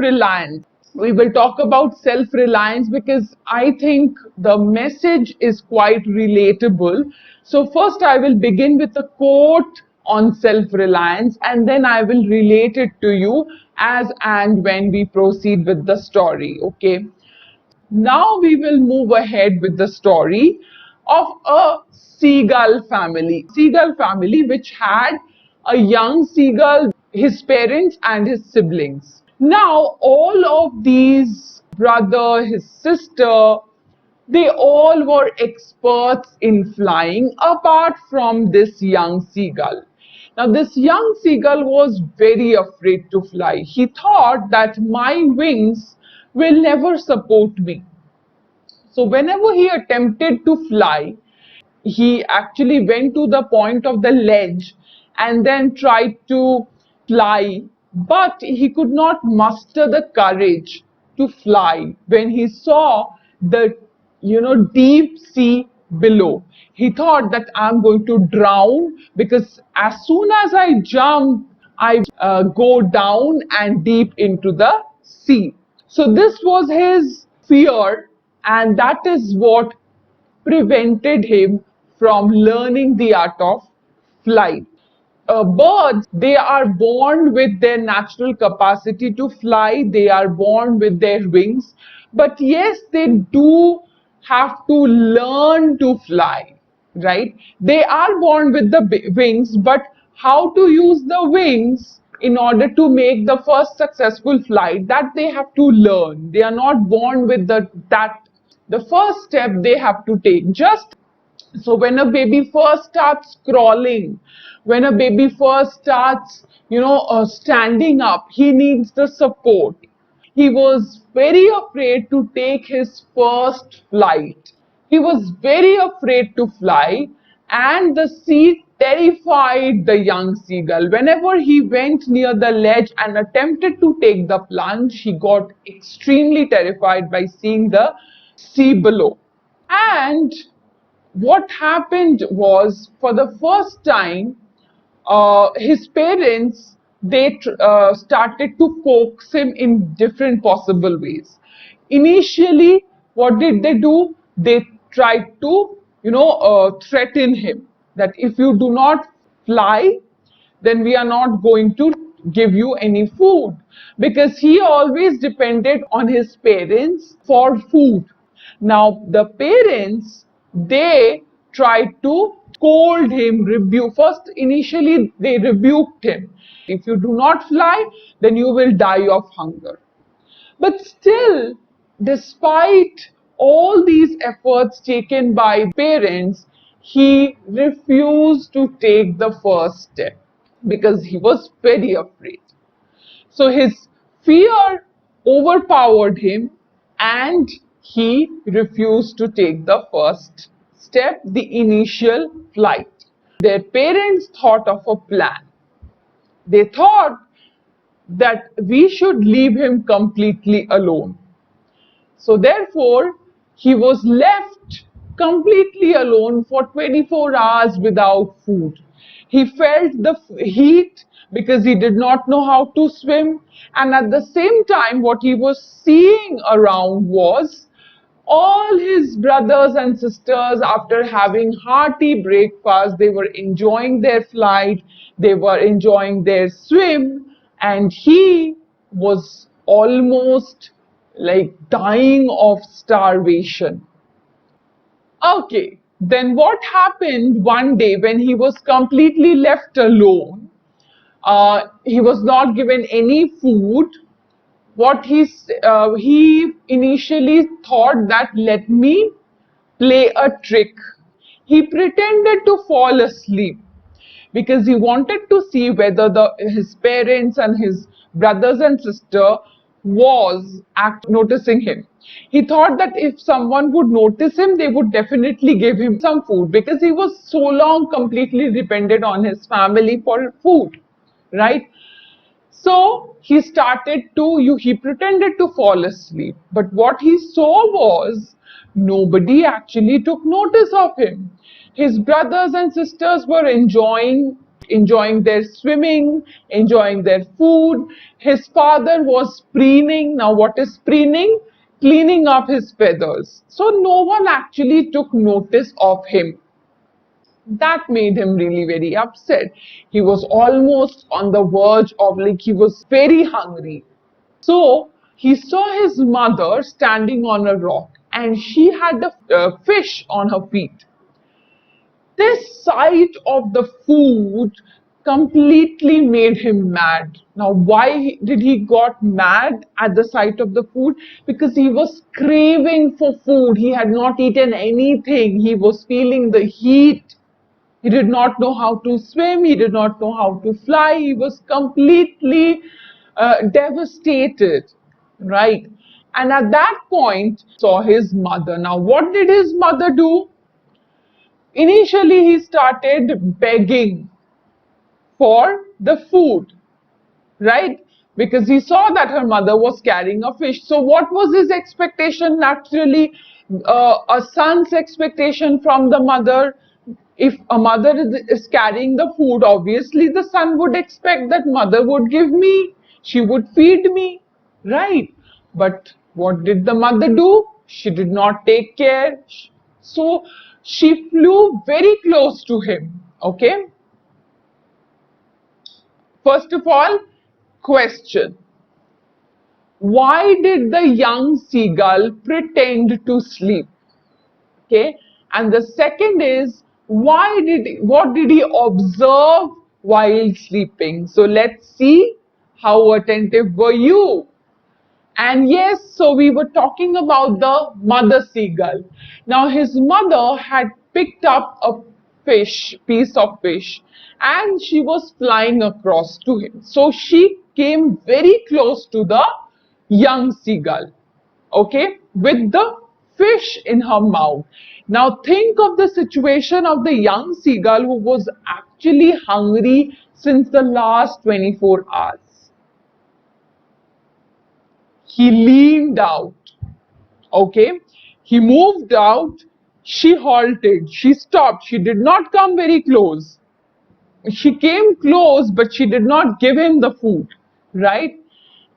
self-reliance. We will talk about self-reliance because I think the message is quite relatable. So first I will begin with a quote on self-reliance, and then I will relate it to you as and when we proceed with the story. Okay. Now we will move ahead with the story of a seagull family. Seagull family which had a young seagull, his parents and his siblings. Now all of these brother, his sister, they all were experts in flying apart from this young seagull. Now this young seagull was very afraid to fly. He thought that my wings will never support me. So whenever he attempted to fly, he actually went to the point of the ledge and then tried to fly, but he could not muster the courage to fly when he saw the deep sea below. He thought that I'm going to drown because as soon as I jump, I go down and deep into the sea. So this was his fear, and that is what prevented him from learning the art of flight. Birds, they are born with their natural capacity to fly, they are born with their wings, but yes, they do have to learn to fly, right? They are born with the wings, but how to use the wings in order to make the first successful flight, that they have to learn. They are not born with the first step they have to take. Just so when a baby first starts crawling, when a baby first starts, standing up, he needs the support. He was very afraid to take his first flight. He was very afraid to fly, and the sea terrified the young seagull. Whenever he went near the ledge and attempted to take the plunge, he got extremely terrified by seeing the sea below. And what happened was, for the first time, his parents, they started to coax him in different possible ways. Initially, what did they do? They tried to, threaten him that if you do not fly, then we are not going to give you any food, because he always depended on his parents for food. Now the parents, they tried to scold him, rebuke. First, initially they rebuked him. If you do not fly, then you will die of hunger. But still, despite all these efforts taken by parents, he refused to take the first step because he was very afraid. So his fear overpowered him and he refused to take the first step, the initial flight. Their parents thought of a plan. They thought that we should leave him completely alone. So therefore, he was left completely alone for 24 hours without food. He felt the heat because he did not know how to swim, and at the same time what he was seeing around was all his brothers and sisters, after having hearty breakfast, they were enjoying their flight, they were enjoying their swim, and he was almost like dying of starvation. Okay, then what happened one day when he was completely left alone? He was not given any food. What he initially thought that let me play a trick. He pretended to fall asleep because he wanted to see whether his parents and his brothers and sister was noticing him. He thought that if someone would notice him, they would definitely give him some food, because he was so long completely dependent on his family for food, right? So he he pretended to fall asleep, but what he saw was nobody actually took notice of him. His brothers and sisters were enjoying enjoying their swimming, enjoying their food. His father was preening. Now, what is preening? Cleaning up his feathers. So, no one actually took notice of him. That made him really very upset. He was almost on the verge of, like, he was very hungry. So he saw his mother standing on a rock and she had a fish on her feet. This sight of the food completely made him mad. Now, why did he got mad at the sight of the food? Because he was craving for food. He had not eaten anything. He was feeling the heat. He did not know how to swim. He did not know how to fly. He was completely devastated, right? And at that point, saw his mother. Now, what did his mother do? Initially, he started begging for the food, right? Because he saw that her mother was carrying a fish. So what was his expectation? Naturally, a son's expectation from the mother. If a mother is carrying the food, obviously the son would expect that mother would give me, she would feed me, right? But what did the mother do? She did not take care. So she flew very close to him, okay? First of all, question. Why did the young seagull pretend to sleep? Okay. And the second is, what did he observe while sleeping? So let's see how attentive were you. And yes, so we were talking about the mother seagull. Now his mother had picked up a piece of fish, and she was flying across to him. So she came very close to the young seagull, okay, with the fish in her mouth. Now think of the situation of the young seagull who was actually hungry since the last 24 hours. He leaned out, okay, he moved out, she halted, she stopped, she did not come very close. She came close, but she did not give him the food, right?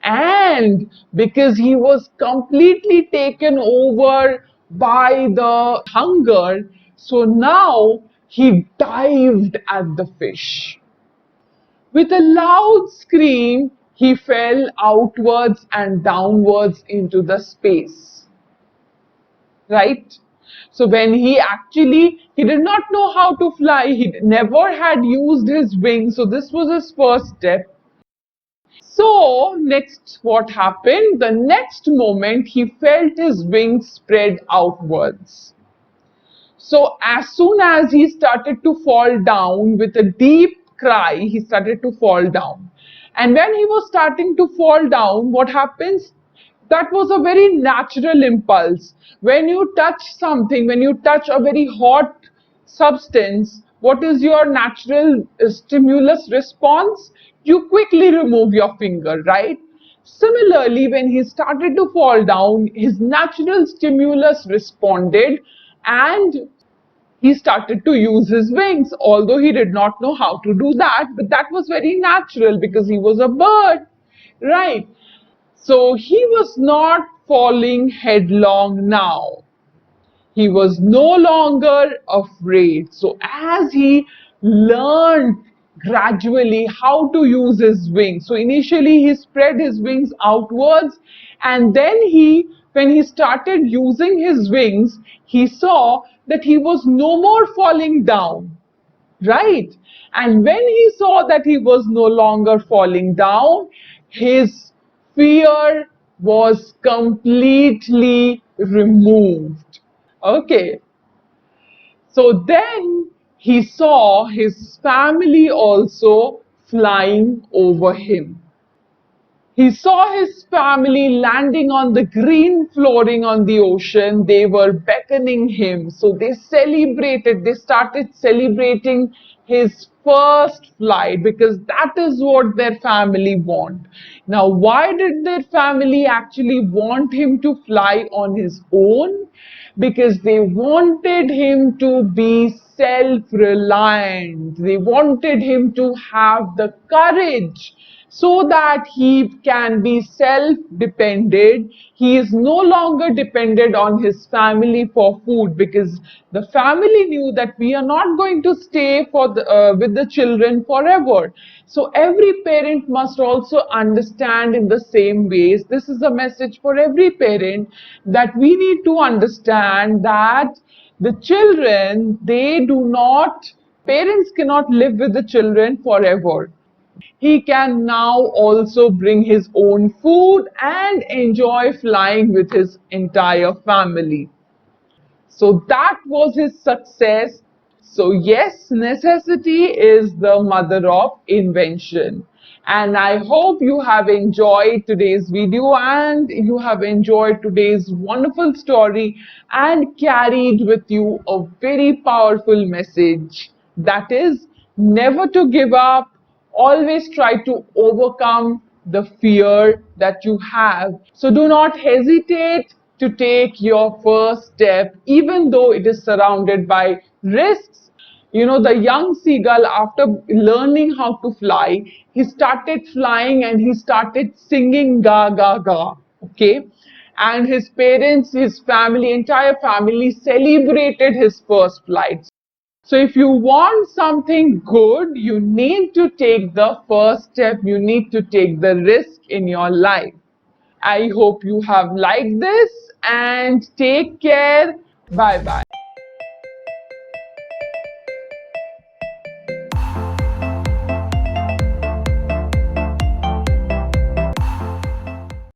And because he was completely taken over by the hunger, so now he dived at the fish. With a loud scream, he fell outwards and downwards into the space. Right? So when he did not know how to fly, he never had used his wings, so this was his first step. So next what happened? The next moment he felt his wings spread outwards. So as soon as he started to fall down with a deep cry, he started to fall down. And when he was starting to fall down, what happens? That was a very natural impulse. When you touch something, when you touch a very hot substance, what is your natural stimulus response? You quickly remove your finger, right? Similarly, when he started to fall down, his natural stimulus responded and he started to use his wings, although he did not know how to do that, but that was very natural because he was a bird, right? So he was not falling headlong now. He was no longer afraid. So as he learned gradually how to use his wings, so initially he spread his wings outwards, and then when he started using his wings, he saw that he was no more falling down, right? And when he saw that he was no longer falling down, his fear was completely removed. Okay, so then he saw his family also flying over him. He saw his family landing on the green flooring on the ocean. They were beckoning him. So they started celebrating his first flight because that is what their family want. Now, why did their family actually want him to fly on his own? because they wanted him to be self-reliant. They wanted him to have the courage so that he can be self-dependent. He is no longer dependent on his family for food, because the family knew that we are not going to stay with the children forever. So every parent must also understand in the same ways. This is a message for every parent, that we need to understand that the children, parents cannot live with the children forever. He can now also bring his own food and enjoy flying with his entire family. So that was his success. So yes, necessity is the mother of invention. And I hope you have enjoyed today's video and you have enjoyed today's wonderful story and carried with you a very powerful message. That is, never to give up. Always try to overcome the fear that you have. So do not hesitate to take your first step, even though it is surrounded by risks. You know, the young seagull, after learning how to fly, he started flying and he started singing ga ga ga. Okay. And his parents, his family, entire family celebrated his first flight. So if you want something good, you need to take the first step. You need to take the risk in your life. I hope you have liked this and take care. Bye bye.